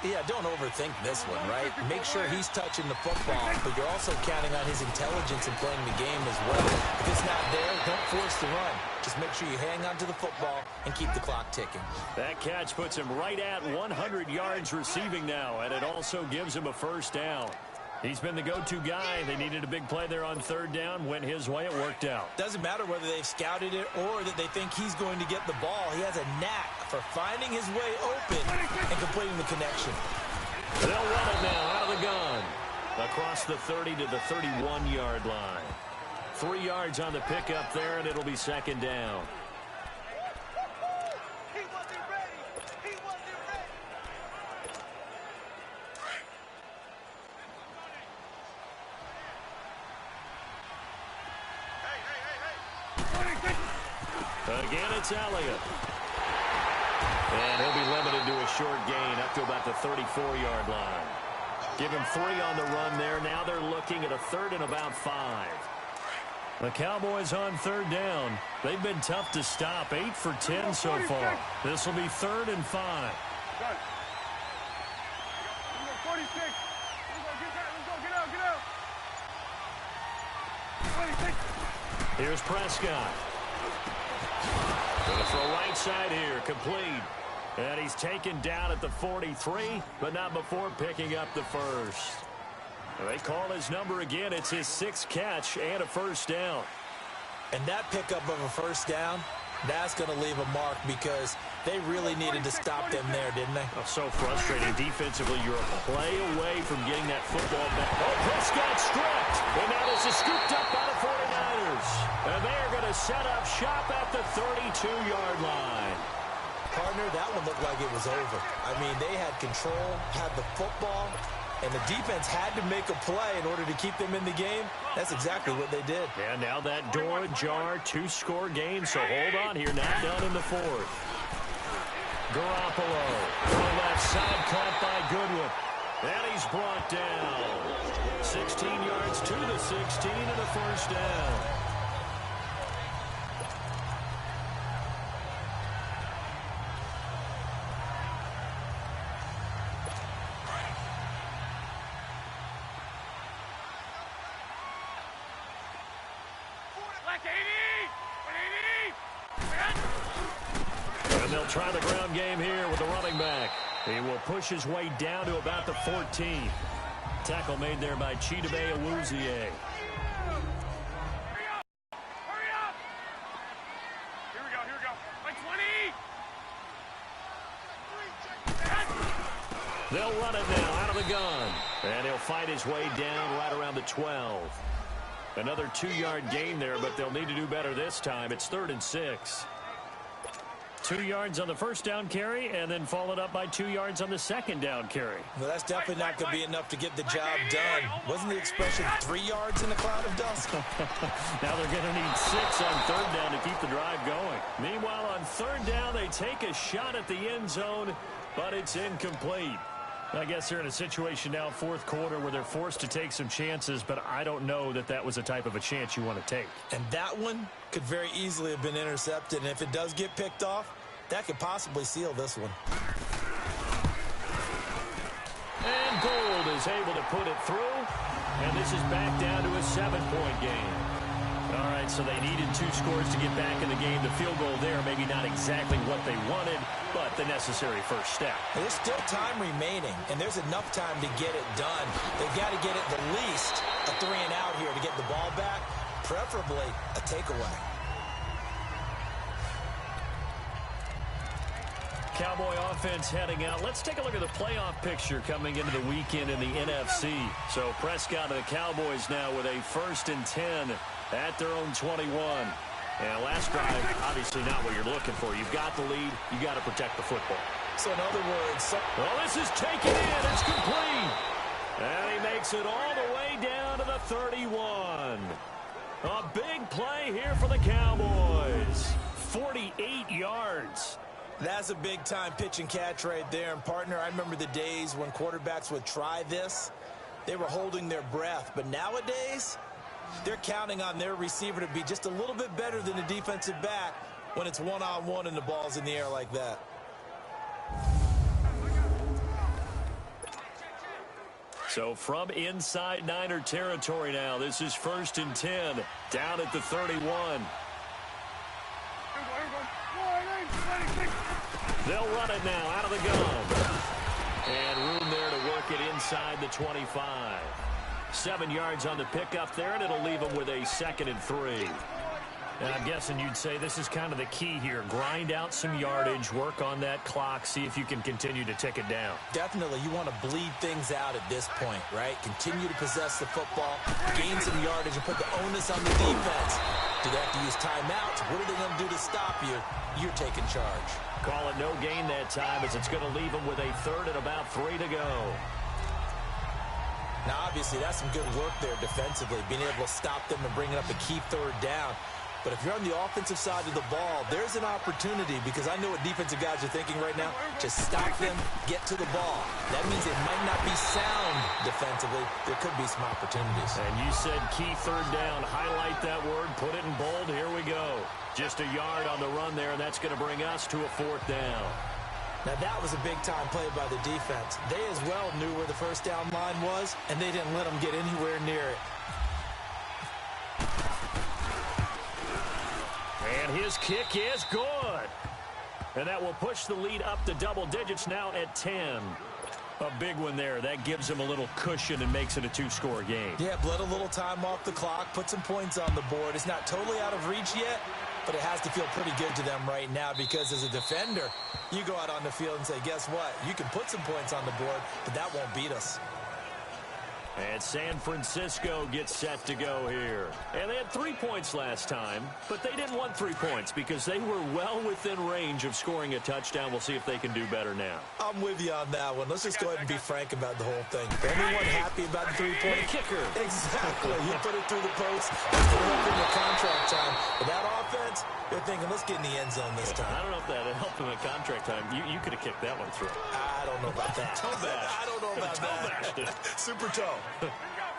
Yeah, don't overthink this one, right? Make sure he's touching the football, but you're also counting on his intelligence in playing the game as well. If it's not there, don't force the run. Just make sure you hang on to the football and keep the clock ticking. That catch puts him right at 100 yards receiving now, and it also gives him a 1st down. He's been the go-to guy. They needed a big play there on 3rd down. Went his way. It worked out. Doesn't matter whether they've scouted it or that they think he's going to get the ball. He has a knack for finding his way open and completing the connection. They'll run it now out of the gun. Across the 30 to the 31-yard line. 3 yards on the pickup there, and it'll be 2nd down. Again, it's Elliott. And he'll be limited to a short gain up to about the 34-yard line. Give him 3 on the run there. Now they're looking at a 3rd and about 5. The Cowboys on 3rd down. They've been tough to stop. 8 for 10 so far. This will be 3rd and 5. 46. Let's go, get out. 26. Here's Prescott. Gonna throw right side here, complete. And he's taken down at the 43, but not before picking up the first. They call his number again. It's his 6th catch and a first down. And that pickup of a first down, that's going to leave a mark because they really needed to stop them there, didn't they? Oh, so frustrating. Defensively, you're a play away from getting that football back. Oh, Prescott stripped. And now this is scooped up by the 49ers. And they are going to set up shop at the 32-yard line. Partner, that one looked like it was over. I mean, they had control, had the football, and the defense had to make a play in order to keep them in the game. That's exactly what they did. And now that door ajar, 2-score game, so hold on here, not done in the 4th. Garoppolo, on the left side, caught by Goodwin. And he's brought down. 16 yards to the 16 and a first down. And they'll try the ground game here with the running back. He will push his way down to about the 14. Tackle made there by Chidobe Awuzie. Hurry up! Here we go. Like 20! They'll run it now out of the gun. And he'll fight his way down right around the 12. Another 2-yard gain there, but they'll need to do better this time. It's 3rd and 6. 2 yards on the first down carry, and then followed up by 2 yards on the second down carry. Well, that's definitely not going to be enough to get the job done. Wasn't the expression 3 yards in a cloud of dust? Now they're going to need 6 on 3rd down to keep the drive going. Meanwhile, on 3rd down, they take a shot at the end zone, but it's incomplete. I guess they're in a situation now, 4th quarter, where they're forced to take some chances, but I don't know that that was the type of a chance you want to take. And that one could very easily have been intercepted, and if it does get picked off, that could possibly seal this one. And Gold is able to put it through, and this is back down to a 7-point game. All right, so they needed 2 scores to get back in the game. The field goal there, maybe not exactly what they wanted, but the necessary first step. There's still time remaining, and there's enough time to get it done. They've got to get at the least a 3 and out here to get the ball back, preferably a takeaway. Cowboy offense heading out. Let's take a look at the playoff picture coming into the weekend in the NFC. So Prescott and the Cowboys now with a 1st and 10 at their own 21. And last drive, obviously not what you're looking for. You've got the lead. You got to protect the football. So in other words... Well, this is taken in. It's complete. And he makes it all the way down to the 31. A big play here for the Cowboys. 48 yards. That's a big-time pitch and catch right there. And, partner, I remember the days when quarterbacks would try this. They were holding their breath. But nowadays, they're counting on their receiver to be just a little bit better than the defensive back when it's one-on-one and the ball's in the air like that. So from inside Niner territory now, this is 1st and 10, down at the 31. They'll run it now out of the gun. And room there to work it inside the 25. 7 yards on the pickup there, and it'll leave them with a 2nd and 3. And I'm guessing you'd say this is kind of the key here. Grind out some yardage, work on that clock, see if you can continue to tick it down. Definitely. You want to bleed things out at this point, right? Continue to possess the football, gain some yardage, and put the onus on the defense. Do they have to use timeouts? What are they going to do to stop you? You're taking charge. Call it no gain that time, as it's going to leave them with a 3rd and about 3 to go. Now, obviously, that's some good work there defensively, being able to stop them and bring it up a key 3rd down. But if you're on the offensive side of the ball, there's an opportunity, because I know what defensive guys are thinking right now. Just stop them, get to the ball. That means it might not be sound defensively. There could be some opportunities. And you said key third down. Highlight that word, put it in bold. Here we go. Just a yard on the run there, and that's going to bring us to a fourth down. Now, that was a big-time play by the defense. They as well knew where the first down line was, and they didn't let them get anywhere near it. And his kick is good. And that will push the lead up to double digits now at 10. A big one there. That gives him a little cushion and makes it a two-score game. Yeah, bled a little time off the clock, put some points on the board. It's not totally out of reach yet, but it has to feel pretty good to them right now, because as a defender, you go out on the field and say, guess what? You can put some points on the board, but that won't beat us. And San Francisco gets set to go here. And they had 3 points last time, but they didn't want 3 points because they were well within range of scoring a touchdown. We'll see if they can do better now. I'm with you on that one. Let's just go ahead and be frank about the whole thing. Anyone happy about the 3-point? Kicker. Exactly. You put it through the post. That's going to help in the contract time. But that offense, they're thinking, let's get in the end zone this time. I don't know if that helped him at contract time. You could have kicked that one through. I don't know about that. Toe bash. I don't know about that. Super toe.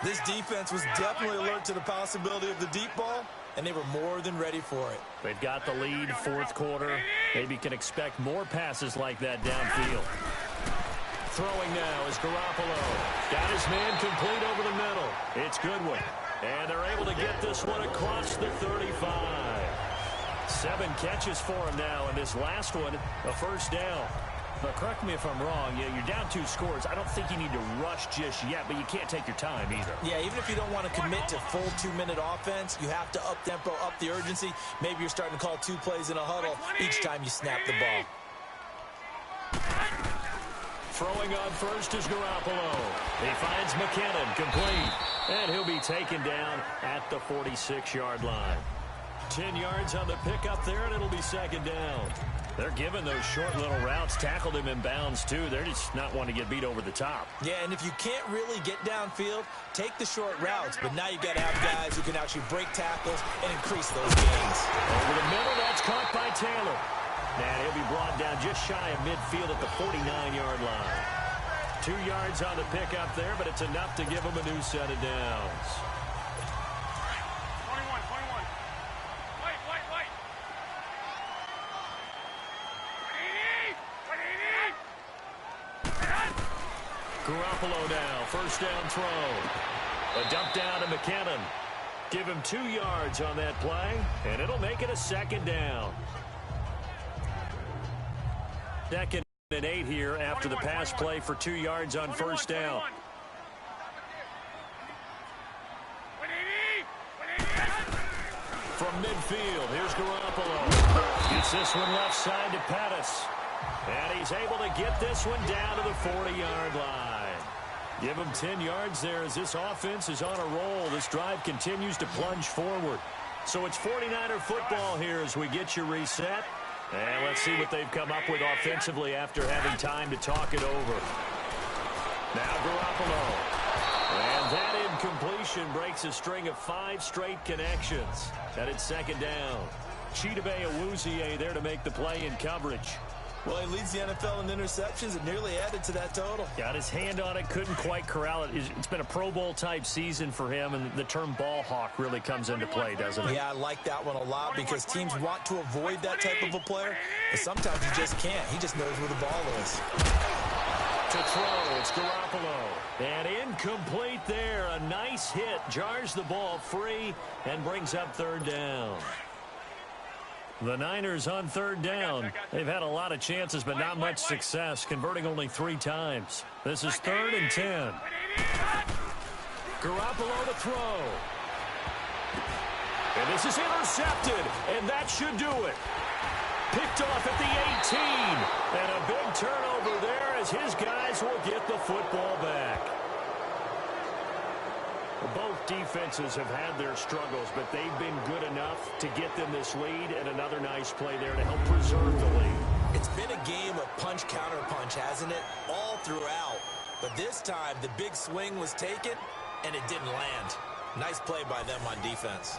This defense was definitely alert to the possibility of the deep ball, and they were more than ready for it. They've got the lead, fourth quarter. Maybe can expect more passes like that downfield. Throwing now is Garoppolo. Got his man complete over the middle. It's Goodwin. And they're able to get this one across the 35. 7 catches for him now, and this last one, a first down. But correct me if I'm wrong, you're down 2 scores. I don't think you need to rush just yet, but you can't take your time either. Yeah, even if you don't want to commit to full 2-minute offense, you have to up-tempo, up the urgency. Maybe you're starting to call 2 plays in a huddle each time you snap the ball. Throwing on first is Garoppolo. He finds McKinnon complete, and he'll be taken down at the 46-yard line. 10 yards on the pickup there, and it'll be second down. They're giving those short little routes. Tackled him in bounds, too. They're just not wanting to get beat over the top. Yeah, and if you can't really get downfield, take the short routes. But now you've got to have guys who can actually break tackles and increase those gains. Over the middle, that's caught by Taylor. And he'll be brought down just shy of midfield at the 49-yard line. 2 yards on the pickup there, but it's enough to give him a new set of downs. 21. White. Garoppolo now, first down throw. A dump down to McKinnon. Give him 2 yards on that play, and it'll make it a second down. Second and 8 here after the pass play for 2 yards on first down. From midfield, here's Garoppolo. Gets this one left side to Pettis. And he's able to get this one down to the 40-yard line. Give him 10 yards there as this offense is on a roll. This drive continues to plunge forward. So it's 49er football here as we get you reset. And let's see what they've come up with offensively after having time to talk it over. Now Garoppolo. And that incompletion breaks a string of 5 straight connections. And it's second down. Chidobe Awuzie there to make the play in coverage. Well, he leads the NFL in interceptions and nearly added to that total. Got his hand on it, couldn't quite corral it. It's been a Pro Bowl-type season for him, and the term ball hawk really comes into play, doesn't it? Yeah, I like that one a lot because teams want to avoid that type of a player, but sometimes you just can't. He just knows where the ball is. To throw, it's Garoppolo. And incomplete there. A nice hit. Jars the ball free and brings up third down. The Niners on third down. They've had a lot of chances, but not much success, converting only 3 times. This is 3rd and 10. Garoppolo to throw. And this is intercepted, and that should do it. Picked off at the 18. And a big turnover there as his guys will get the football back. Both defenses have had their struggles, but they've been good enough to get them this lead, and another nice play there to help preserve the lead. It's been a game of punch-counter-punch, hasn't it? All throughout. But this time, the big swing was taken, and it didn't land. Nice play by them on defense.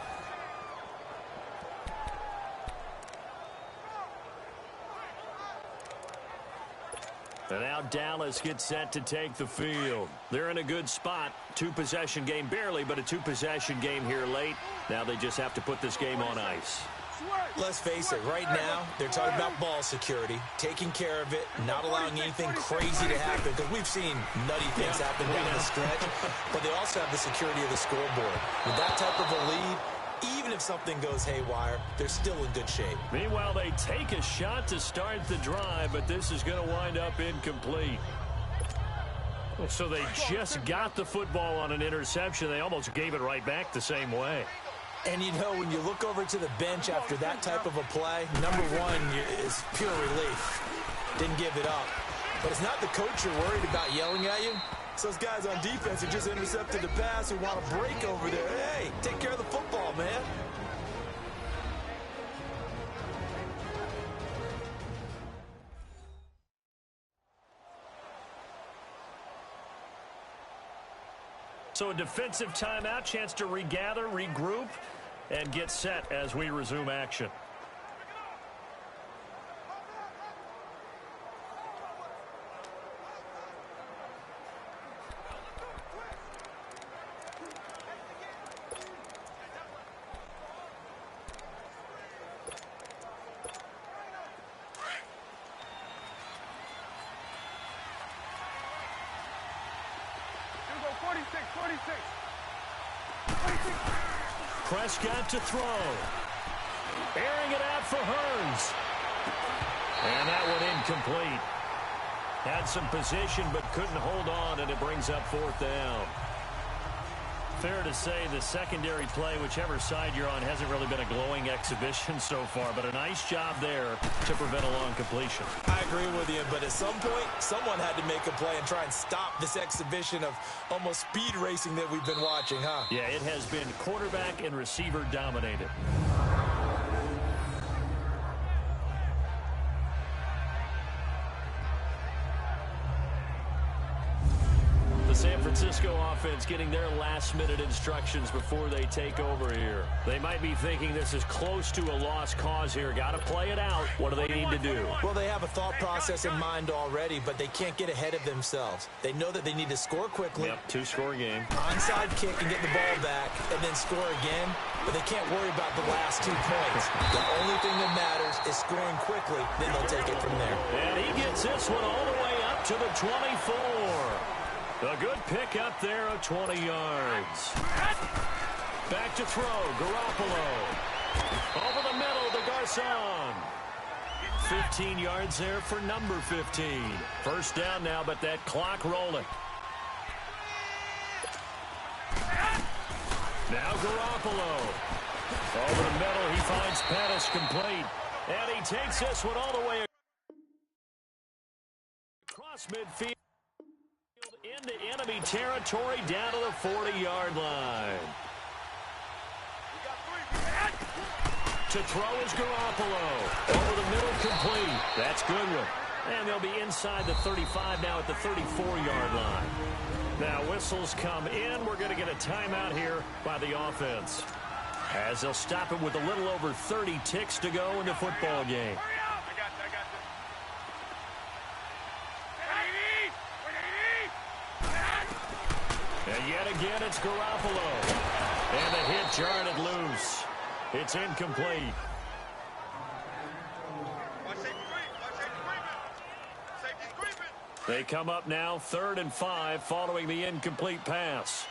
And now Dallas gets set to take the field. They're in a good spot. Two-possession game barely, but a two-possession game here late. Now they just have to put this game on ice. Let's face it, right now, they're talking about ball security, taking care of it, not allowing anything crazy to happen, because we've seen nutty things happen down the stretch, but they also have the security of the scoreboard. With that type of a lead, even if something goes haywire, they're still in good shape. Meanwhile, they take a shot to start the drive, but this is going to wind up incomplete. So they just got the football on an interception. They almost gave it right back the same way. And, you know, when you look over to the bench after that type of a play, number one is pure relief. Didn't give it up. But it's not the coach you're worried about yelling at you. It's those guys on defense who just intercepted the pass who want to break over there. Hey, take care of the football, man. So a defensive timeout, chance to regather, regroup, and get set as we resume action. Prescott to throw. Airing it out for Hearns. And that one incomplete. Had some position but couldn't hold on, and it brings up fourth down. Fair to say the secondary play, whichever side you're on, hasn't really been a glowing exhibition so far, but a nice job there to prevent a long completion. I agree with you, but at some point, someone had to make a play and try and stop this exhibition of almost speed racing that we've been watching, huh? Yeah, it has been quarterback and receiver dominated. San Francisco offense getting their last-minute instructions before they take over here. They might be thinking this is close to a lost cause here. Got to play it out. What do they need to do? Well, they have a thought process in mind already, but they can't get ahead of themselves. They know that they need to score quickly. Yep, two-score game. Onside kick and get the ball back, and then score again. But they can't worry about the last 2 points. The only thing that matters is scoring quickly. Then they'll take it from there. And he gets this one all the way up to the 24. A good pick up there of 20 yards. Back to throw, Garoppolo. Over the middle to Garcon. 15 yards there for number 15. First down now, but that clock rolling. Now Garoppolo. Over the middle, he finds Pettis complete. And he takes this one all the way across midfield. Into enemy territory down to the 40-yard line. To throw is Garoppolo. Over the middle, complete. That's good one. And they'll be inside the 35 now at the 34-yard line. Now whistles come in. We're going to get a timeout here by the offense, as they'll stop it with a little over 30 ticks to go in the football game. And yet again, it's Garoppolo. And the hit jarred it loose. It's incomplete. They come up now 3rd and 5 following the incomplete pass.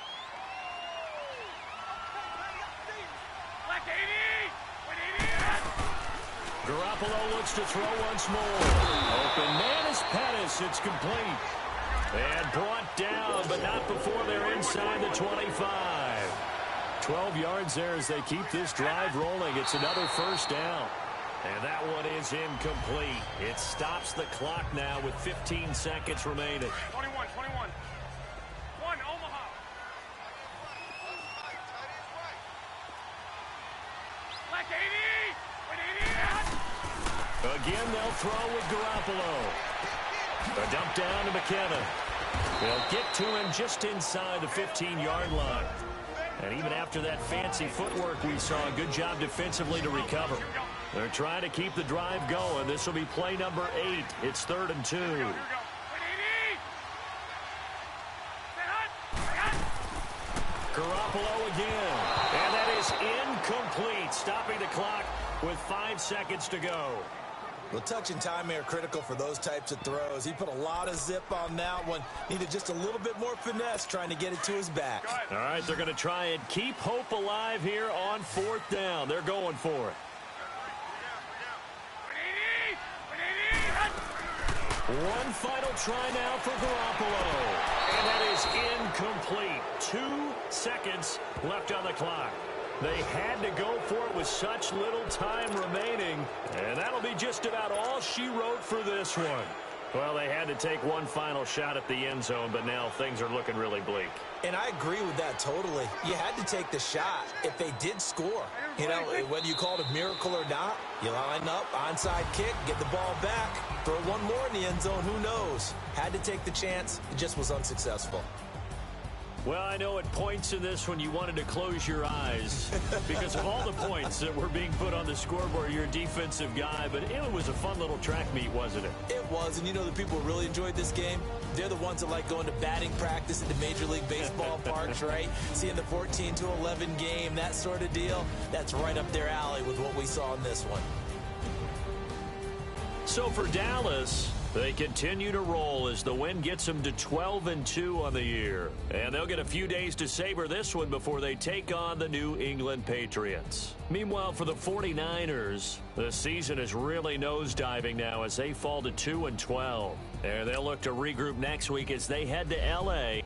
Garoppolo looks to throw once more. Open man is Pettis. It's complete. And brought down, but not before they're inside the 25. 12 yards there as they keep this drive rolling. It's another first down. And that one is incomplete. It stops the clock now with 15 seconds remaining. 21. One, Omaha. Black 80. Again, they'll throw with Garoppolo. A dump down to McKenna. They'll get to him just inside the 15-yard line. And even after that fancy footwork we saw, a good job defensively to recover. They're trying to keep the drive going. This will be play number 8. It's 3rd and 2. Garoppolo again. And that is incomplete, stopping the clock with 5 seconds to go. Well, touch and timing are critical for those types of throws. He put a lot of zip on that one. Needed just a little bit more finesse trying to get it to his back. All right, they're going to try and keep hope alive here on 4th down. They're going for it. One final try now for Garoppolo. And that is incomplete. 2 seconds left on the clock. They had to go for it with such little time remaining. And that'll be just about all she wrote for this one. Well, they had to take one final shot at the end zone, but now things are looking really bleak. And I agree with that totally. You had to take the shot if they did score. You know, whether you call it a miracle or not, you line up, onside kick, get the ball back, throw one more in the end zone, who knows? Had to take the chance. It just was unsuccessful. Well, I know at points in this when you wanted to close your eyes because of all the points that were being put on the scoreboard. You're a defensive guy, but it was a fun little track meet, wasn't it? It was, and you know the people who really enjoyed this game? They're the ones that like going to batting practice at the Major League Baseball parks, right? Seeing the 14-11 game, that sort of deal. That's right up their alley with what we saw in this one. So for Dallas, they continue to roll as the win gets them to 12-2 on the year. And they'll get a few days to savor this one before they take on the New England Patriots. Meanwhile, for the 49ers, the season is really nosediving now as they fall to 2-12. And they'll look to regroup next week as they head to L.A.